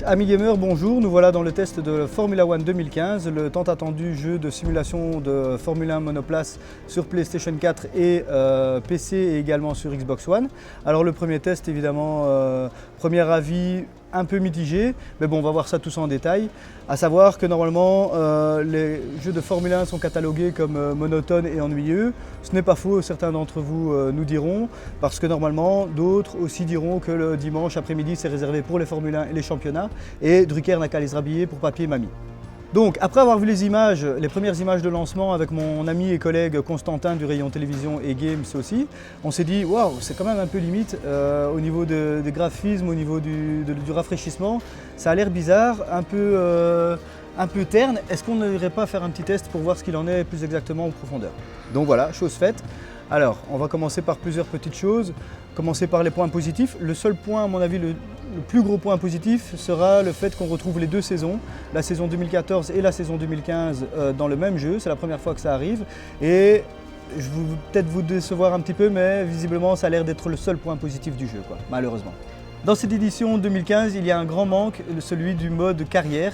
Amis gamers, bonjour, nous voilà dans le test de Formula One 2015, le tant attendu jeu de simulation de Formule 1 monoplace sur PlayStation 4 et PC et également sur Xbox One. Alors le premier test évidemment, premier avis un peu mitigé, mais bon on va voir ça tous en détail. À savoir que normalement les jeux de Formule 1 sont catalogués comme monotones et ennuyeux. Ce n'est pas faux, certains d'entre vous nous diront, parce que normalement d'autres aussi diront que le dimanche après-midi c'est réservé pour les Formule 1 et les championnats, et Drucker n'a qu'à les rhabiller pour papier et mamie. Donc après avoir vu les images, les premières images de lancement avec mon ami et collègue Constantin du rayon télévision et games aussi, on s'est dit waouh, c'est quand même un peu limite au niveau des graphismes, au niveau du rafraîchissement, ça a l'air bizarre, un peu terne. Est-ce qu'on n'irait pas faire un petit test pour voir ce qu'il en est plus exactement en profondeur? Donc voilà, chose faite. Alors, on va commencer par plusieurs petites choses. Commencer par les points positifs. Le seul point, à mon avis, le plus gros point positif sera le fait qu'on retrouve les deux saisons, la saison 2014 et la saison 2015 dans le même jeu. C'est la première fois que ça arrive. Et je vais peut-être vous décevoir un petit peu, mais visiblement, ça a l'air d'être le seul point positif du jeu, quoi, malheureusement. Dans cette édition 2015, il y a un grand manque, celui du mode carrière,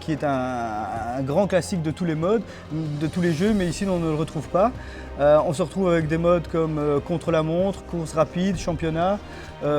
qui est un grand classique de tous les modes, de tous les jeux, mais ici on ne le retrouve pas. On se retrouve avec des modes comme contre-la-montre, course rapide, championnat,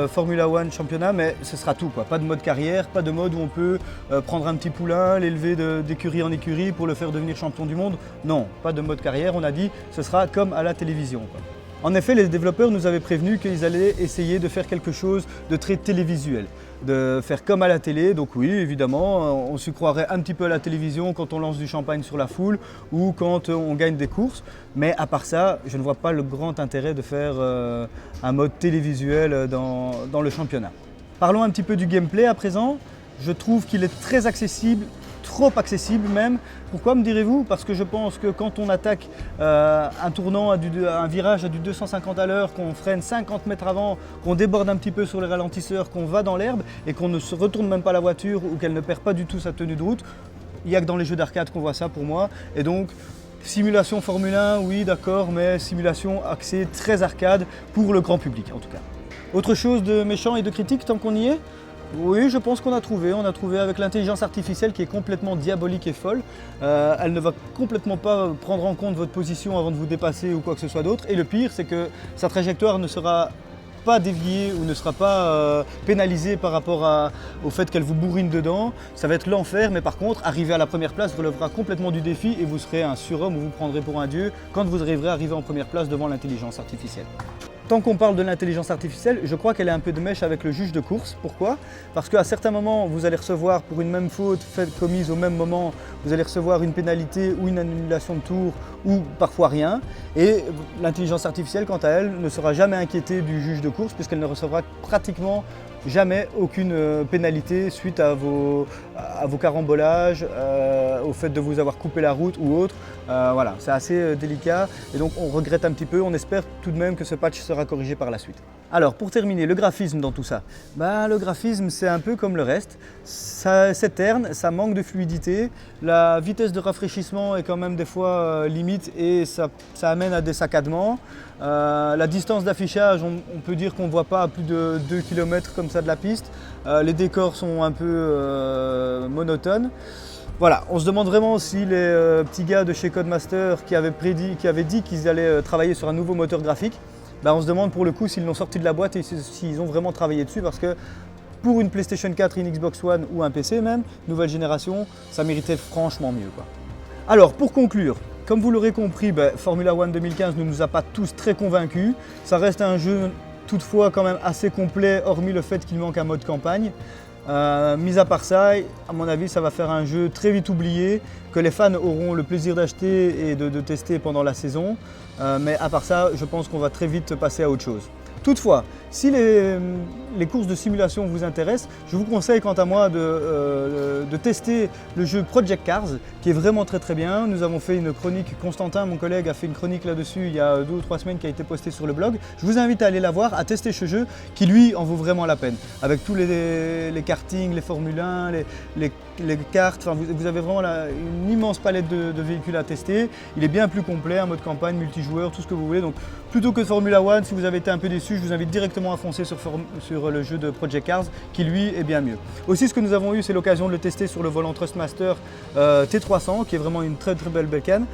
Formula One championnat, mais ce sera tout, quoi. Pas de mode carrière, pas de mode où on peut prendre un petit poulain, l'élever d'écurie en écurie pour le faire devenir champion du monde. Non, pas de mode carrière, on a dit ce sera comme à la télévision, quoi. En effet, les développeurs nous avaient prévenu qu'ils allaient essayer de faire quelque chose de très télévisuel, de faire comme à la télé. Donc oui, évidemment, on se croirait un petit peu à la télévision quand on lance du champagne sur la foule ou quand on gagne des courses. Mais à part ça, je ne vois pas le grand intérêt de faire un mode télévisuel dans le championnat. Parlons un petit peu du gameplay à présent. Je trouve qu'il est très accessible, trop accessible même. Pourquoi me direz-vous? Parce que je pense que quand on attaque un tournant, un virage à du 250 à l'heure, qu'on freine 50 mètres avant, qu'on déborde un petit peu sur les ralentisseurs, qu'on va dans l'herbe et qu'on ne se retourne même pas la voiture ou qu'elle ne perd pas du tout sa tenue de route, il n'y a que dans les jeux d'arcade qu'on voit ça pour moi. Et donc, simulation Formule 1, oui d'accord, mais simulation axée très arcade pour le grand public en tout cas. Autre chose de méchant et de critique tant qu'on y est? Oui, je pense qu'on a trouvé. On a trouvé avec l'intelligence artificielle qui est complètement diabolique et folle. Elle ne va complètement pas prendre en compte votre position avant de vous dépasser ou quoi que ce soit d'autre. Et le pire, c'est que sa trajectoire ne sera pas déviée ou ne sera pas pénalisée par rapport au fait qu'elle vous bourrine dedans. Ça va être l'enfer, mais par contre, arriver à la première place relèvera complètement du défi et vous serez un surhomme ou vous prendrez pour un dieu quand vous arriverez à arriver en première place devant l'intelligence artificielle. Tant qu'on parle de l'intelligence artificielle, je crois qu'elle est un peu de mèche avec le juge de course. Pourquoi? Parce qu'à certains moments, vous allez recevoir, pour une même faute commise au même moment, vous allez recevoir une pénalité ou une annulation de tour ou parfois rien. Et l'intelligence artificielle, quant à elle, ne sera jamais inquiétée du juge de course puisqu'elle ne recevra pratiquement jamais aucune pénalité suite à vos carambolages, au fait de vous avoir coupé la route ou autre. Voilà, c'est assez délicat et donc on regrette un petit peu, on espère tout de même que ce patch sera corrigé par la suite. Alors pour terminer, le graphisme dans tout ça. Le graphisme c'est un peu comme le reste, c'est terne, ça manque de fluidité, la vitesse de rafraîchissement est quand même des fois limite et ça amène à des saccadements. La distance d'affichage, on peut dire qu'on ne voit pas à plus de 2 km comme ça de la piste. Les décors sont un peu monotones. Voilà, on se demande vraiment si les petits gars de chez Codemaster qui avaient dit qu'ils allaient travailler sur un nouveau moteur graphique, on se demande pour le coup s'ils l'ont sorti de la boîte et s'ils ont vraiment travaillé dessus parce que pour une PlayStation 4, une Xbox One ou un PC même, nouvelle génération, ça méritait franchement mieux, quoi. Alors pour conclure, comme vous l'aurez compris, Formula One 2015 ne nous a pas tous très convaincus. Ça reste un jeu toutefois quand même assez complet, hormis le fait qu'il manque un mode campagne. Mis à part ça, à mon avis, ça va faire un jeu très vite oublié, que les fans auront le plaisir d'acheter et de tester pendant la saison. Mais à part ça, je pense qu'on va très vite passer à autre chose. Toutefois, si les courses de simulation vous intéressent, je vous conseille quant à moi de tester le jeu Project Cars, qui est vraiment très bien. Nous avons fait une chronique, Constantin, mon collègue, a fait une chronique là-dessus il y a 2 ou 3 semaines qui a été postée sur le blog. Je vous invite à aller la voir, à tester ce jeu qui lui en vaut vraiment la peine. Avec tous les kartings, les Formule 1, les les cartes, enfin, vous avez vraiment une immense palette de véhicules à tester. Il est bien plus complet, un mode campagne, multijoueur, tout ce que vous voulez. Donc plutôt que Formula One, si vous avez été un peu déçu, je vous invite directement à foncer sur le jeu de Project Cars qui lui est bien mieux. Aussi, ce que nous avons eu, c'est l'occasion de le tester sur le volant Thrustmaster T300 qui est vraiment une très belle bécane.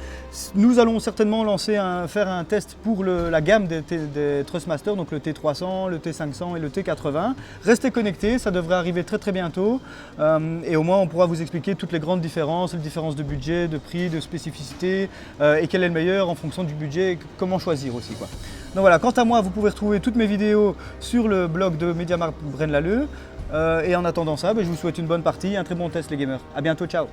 Nous allons certainement faire un test pour la gamme des Thrustmaster, donc le T300, le T500 et le T80. Restez connectés, ça devrait arriver très bientôt et au moins on pourra vous expliquer toutes les grandes différences, les différences de budget, de prix, de spécificité et quel est le meilleur en fonction du budget et comment choisir aussi, quoi. Donc voilà, quant à moi, vous pouvez retrouver toutes mes vidéos sur le blog de MediaMarkt Braine-l'Alleud et en attendant ça, je vous souhaite une bonne partie, un très bon test les gamers. A bientôt, ciao.